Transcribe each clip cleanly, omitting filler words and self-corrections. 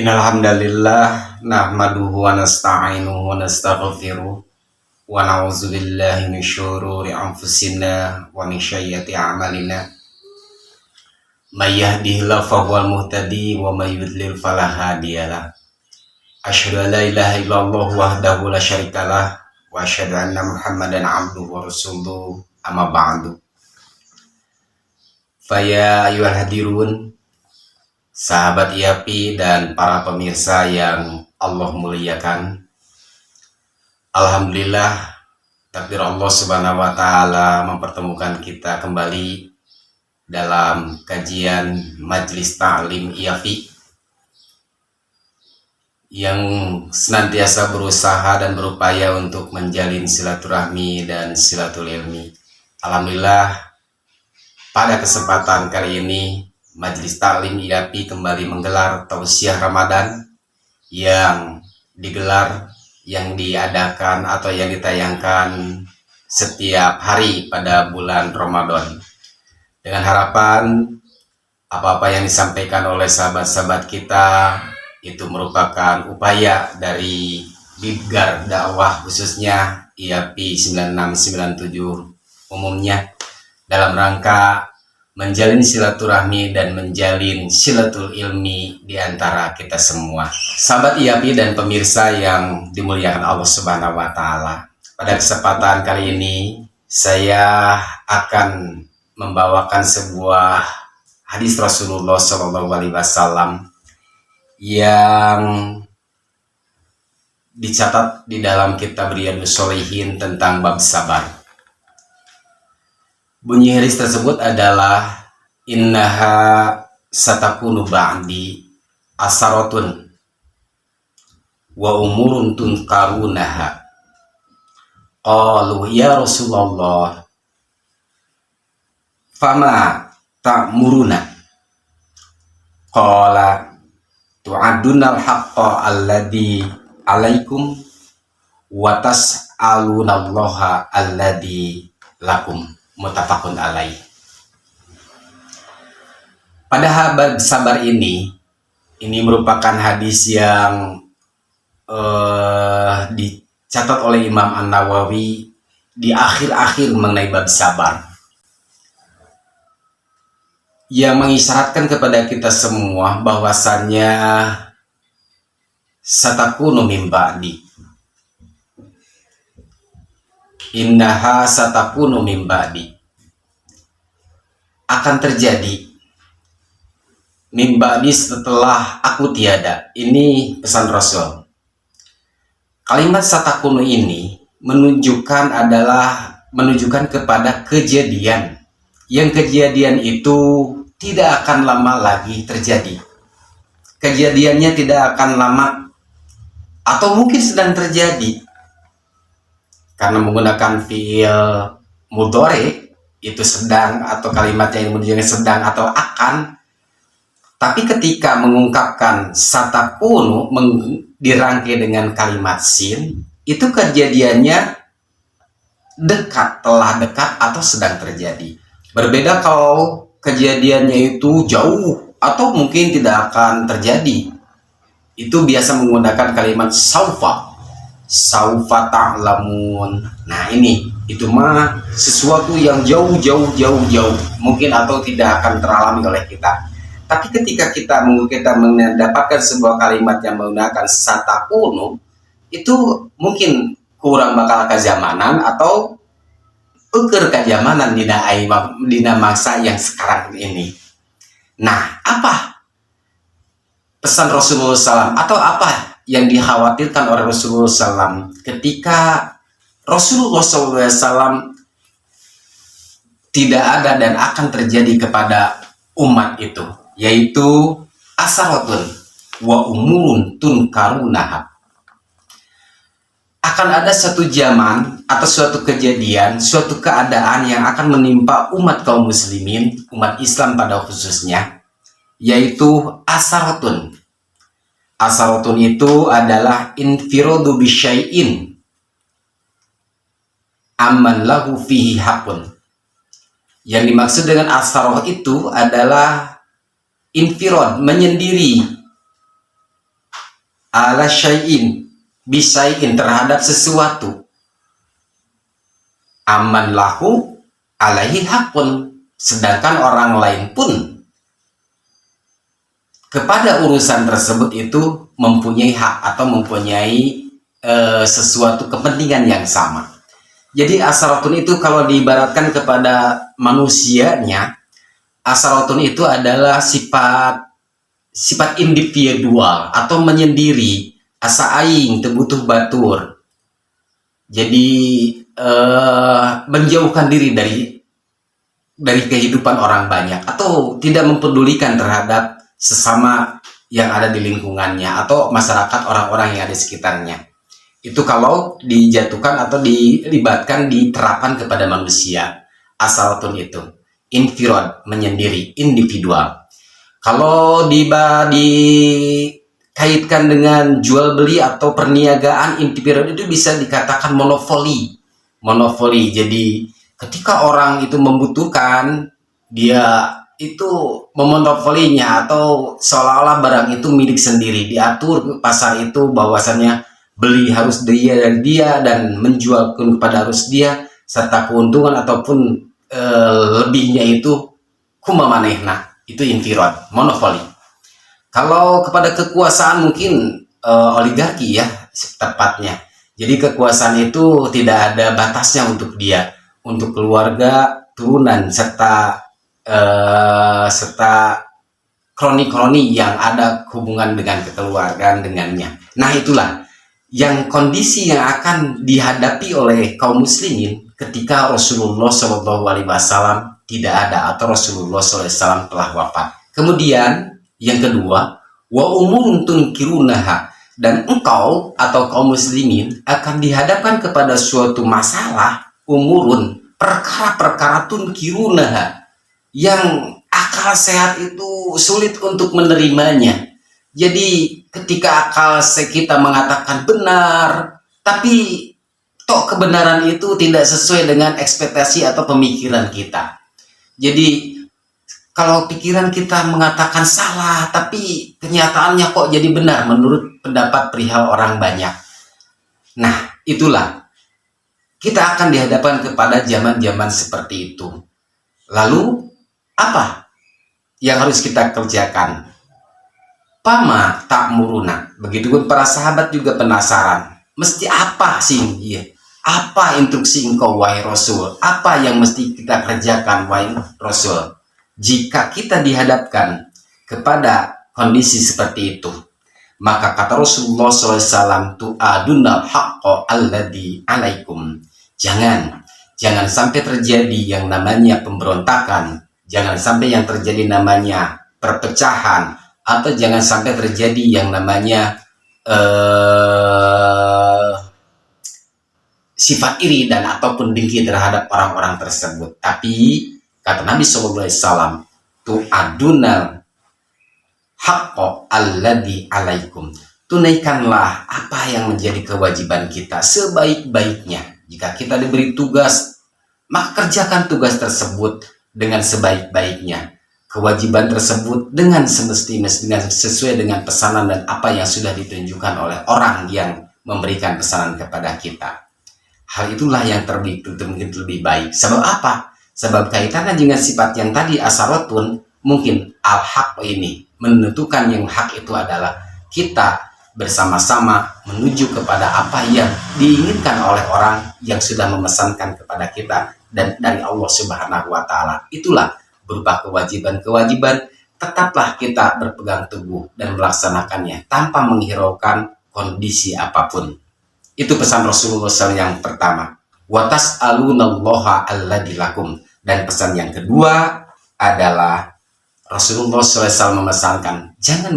Innal hamdalillah nahmaduhu wa nasta'inuhu wa nastaghfiruh wa na'udzu billahi min syururi anfusina wa min sayyiati a'malina. May yahdihillahu fahuwal muhtadi wa may yudlil fala hadiyalah. Asyhadu an la ilaha illallah wahdahu la syarikalah wa asyhadu anna Muhammadan 'abduhu wa rasuluh. Amma ba'du. Faya ayyuhal hadirun, sahabat IAPI dan para pemirsa yang Allah muliakan. Alhamdulillah, takdir Allah Subhanahu wa taala mempertemukan kita kembali dalam kajian Majelis Ta'lim IAPI yang senantiasa berusaha dan berupaya untuk menjalin silaturahmi dan silatul ilmi. Alhamdulillah, pada kesempatan kali ini Majelis Ta'lim IAPI kembali menggelar tausiah Ramadan yang diadakan atau yang ditayangkan setiap hari pada bulan Ramadan, dengan harapan apa-apa yang disampaikan oleh sahabat-sahabat kita itu merupakan upaya dari Bibgar dakwah khususnya IAPI 9697 umumnya dalam rangka menjalin silaturahmi dan menjalin silatul ilmi di antara kita semua. Sahabat IAPI dan pemirsa yang dimuliakan Allah Subhanahu wa taala. Pada kesempatan kali ini saya akan membawakan sebuah hadis Rasulullah SAW yang dicatat di dalam kitab Riyadhus Shalihin tentang bab sabar. Bunyi hadis tersebut adalah innaha satakunu ba'di asaratun wa umurun tunkarunaha. Qalu ya Rasulullah fama ta'muruna? Qala tu'adunal haqqa alladhi alaikum wa tas'alunallaha alladhi lakum. Muttafaqun alaih. Pada bab sabar ini merupakan hadis yang dicatat oleh Imam An-Nawawi di akhir-akhir mengenai bab sabar, yang mengisyaratkan kepada kita semua bahwasannya satakunu min ba'di, innaha satakunu min ba'di, akan terjadi min ba'di setelah aku tiada. Ini pesan Rasul. Kalimat satakunu ini menunjukkan kepada kejadian, yang kejadian itu tidak akan lama lagi terjadi. Kejadiannya tidak akan lama atau mungkin sedang terjadi, karena menggunakan fiil mudhari itu sedang, atau kalimatnya yang menunjukkan sedang atau akan. Tapi ketika mengungkapkan satakunu dirangkai dengan kalimat sin, itu kejadiannya dekat, telah dekat atau sedang terjadi. Berbeda kalau kejadiannya itu jauh atau mungkin tidak akan terjadi. Itu biasa menggunakan kalimat saufa ta'lamun. Nah, itu mah sesuatu yang jauh mungkin atau tidak akan teralami oleh kita. Tapi ketika kita mendapatkan sebuah kalimat yang menggunakan satakunu, itu mungkin kurang bakal kezamanan atau ukur kezamanan dina masa yang sekarang ini. Nah, apa pesan Rasulullah SAW atau apa yang dikhawatirkan oleh Rasulullah SAW ketika Rasulullah SAW tidak ada dan akan terjadi kepada umat itu, yaitu asaratun wa umurun tunkarunaha. Akan ada suatu zaman atau suatu kejadian, suatu keadaan yang akan menimpa umat kaum muslimin, umat Islam pada khususnya, yaitu asaratun. Asaratun itu adalah infiradu bisyai'in amman lahu fihi hakun. Yang dimaksud dengan asaroh itu adalah infirad, menyendiri ala syai'in bisyai'in terhadap sesuatu, aman lahu alaihi hakun, sedangkan orang lain pun kepada urusan tersebut itu mempunyai hak atau mempunyai sesuatu kepentingan yang sama. Jadi asaratun itu kalau diibaratkan kepada manusianya, asaratun itu adalah sifat individual atau menyendiri, asa aing tebutuh batur. Jadi menjauhkan diri dari kehidupan orang banyak atau tidak mempedulikan terhadap sesama yang ada di lingkungannya atau masyarakat, orang-orang yang ada di sekitarnya. Itu kalau dijatuhkan atau dilibatkan, diterapkan kepada manusia. Asaratun itu infirad, menyendiri, individual. Kalau dikaitkan dengan jual beli atau perniagaan, infirad itu bisa dikatakan monopoli. Jadi ketika orang itu membutuhkan, dia itu memonopolinya atau seolah-olah barang itu milik sendiri, diatur pasar itu bahwasannya beli harus dia dan dia, dan menjual pun kepada harus dia, serta keuntungan ataupun lebihnya itu kumamanehna, itu infirad, monopoli. Kalau kepada kekuasaan mungkin oligarki ya tepatnya. Jadi kekuasaan itu tidak ada batasnya untuk dia, untuk keluarga, turunan, serta kroni-kroni yang ada hubungan dengan kekeluargaan dengannya. Nah itulah yang kondisi yang akan dihadapi oleh kaum muslimin ketika Rasulullah SAW tidak ada atau Rasulullah SAW telah wafat. Kemudian yang kedua, wa umurun tunkirunaha, dan engkau atau kaum muslimin akan dihadapkan kepada suatu masalah, umurun, perkara-perkara tunkirunaha, yang akal sehat itu sulit untuk menerimanya. Jadi ketika akal kita mengatakan benar, tapi toh kebenaran itu tidak sesuai dengan ekspektasi atau pemikiran kita. Jadi kalau pikiran kita mengatakan salah, tapi kenyataannya kok jadi benar menurut pendapat perihal orang banyak. Nah, itulah kita akan dihadapkan kepada zaman-zaman seperti itu. Lalu apa yang harus kita kerjakan? Pama tak muruna. Begitupun para sahabat juga penasaran. Mesti apa sih? Apa instruksi engkau wahai Rasul? Apa yang mesti kita kerjakan wahai Rasul? Jika kita dihadapkan kepada kondisi seperti itu, maka kata Rasulullah SAW, tu'adunal haqqo alladhi alaikum. Jangan sampai terjadi yang namanya pemberontakan. Jangan sampai yang terjadi namanya perpecahan, atau jangan sampai terjadi yang namanya sifat iri dan ataupun dengki terhadap orang-orang tersebut. Tapi kata Nabi SAW, tu'adunal haqqo alladhi alaikum. Tunaikanlah apa yang menjadi kewajiban kita sebaik-baiknya. Jika kita diberi tugas, maka kerjakan tugas tersebut dengan sebaik-baiknya. Kewajiban tersebut dengan semestinya, sesuai dengan pesanan dan apa yang sudah ditunjukkan oleh orang yang memberikan pesanan kepada kita. Hal itulah yang mungkin lebih baik. Sebab apa? Sebab kaitannya dengan sifat yang tadi asaratun, mungkin al-haq ini menentukan yang hak itu adalah kita bersama-sama menuju kepada apa yang diinginkan oleh orang yang sudah memesankan kepada kita dan dari Allah Subhanahu wa Ta'ala. Itulah berupa kewajiban-kewajiban, tetaplah kita berpegang teguh dan melaksanakannya tanpa menghiraukan kondisi apapun. Itu pesan Rasulullah SAW yang pertama. Watas alunallaha alladzi lakum. Dan pesan yang kedua adalah Rasulullah SAW memesankan, jangan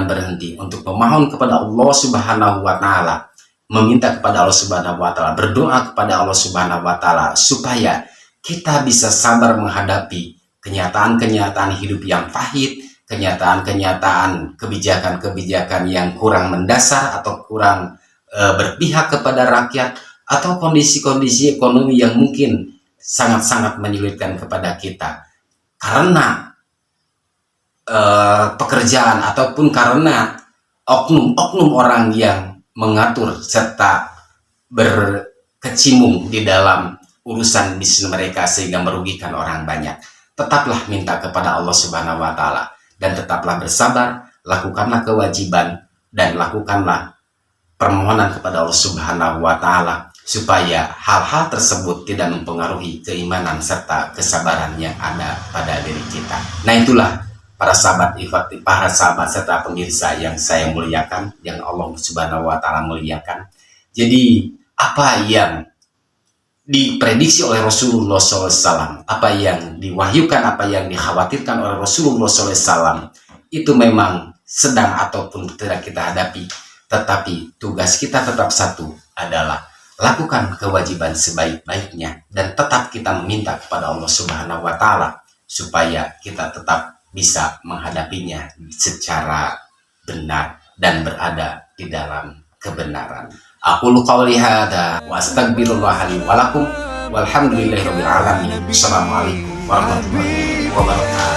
berhenti untuk memohon kepada Allah Subhanahu wa Ta'ala, meminta kepada Allah Subhanahu wa Ta'ala, berdoa kepada Allah Subhanahu wa Ta'ala supaya kita bisa sabar menghadapi kenyataan-kenyataan hidup yang pahit, kenyataan-kenyataan kebijakan-kebijakan yang kurang mendasar atau kurang berpihak kepada rakyat, atau kondisi-kondisi ekonomi yang mungkin sangat-sangat menyulitkan kepada kita karena pekerjaan ataupun karena oknum-oknum orang yang mengatur serta berkecimpung di dalam urusan bisnis mereka sehingga merugikan orang banyak. Tetaplah minta kepada Allah Subhanahu wa taala dan tetaplah bersabar, lakukanlah kewajiban dan lakukanlah permohonan kepada Allah Subhanahu wa taala supaya hal-hal tersebut tidak mempengaruhi keimanan serta kesabaran yang ada pada diri kita. Nah, itulah para sahabat Ifati, para sahabat serta pemirsa yang saya muliakan, yang Allah Subhanahu wa taala muliakan. Jadi, apa yang diprediksi oleh Rasulullah SAW, apa yang diwahyukan, apa yang dikhawatirkan oleh Rasulullah SAW, itu memang sedang ataupun tidak kita hadapi. Tetapi tugas kita tetap satu, adalah lakukan kewajiban sebaik-baiknya dan tetap kita meminta kepada Allah Subhanahu wa taala supaya kita tetap bisa menghadapinya secara benar dan berada di dalam kebenaran. Aku qouli hadza wa astaghfirullah li wa lakum walhamdulillahirabbil alamin. Assalamualaikum warahmatullahi wabarakatuh.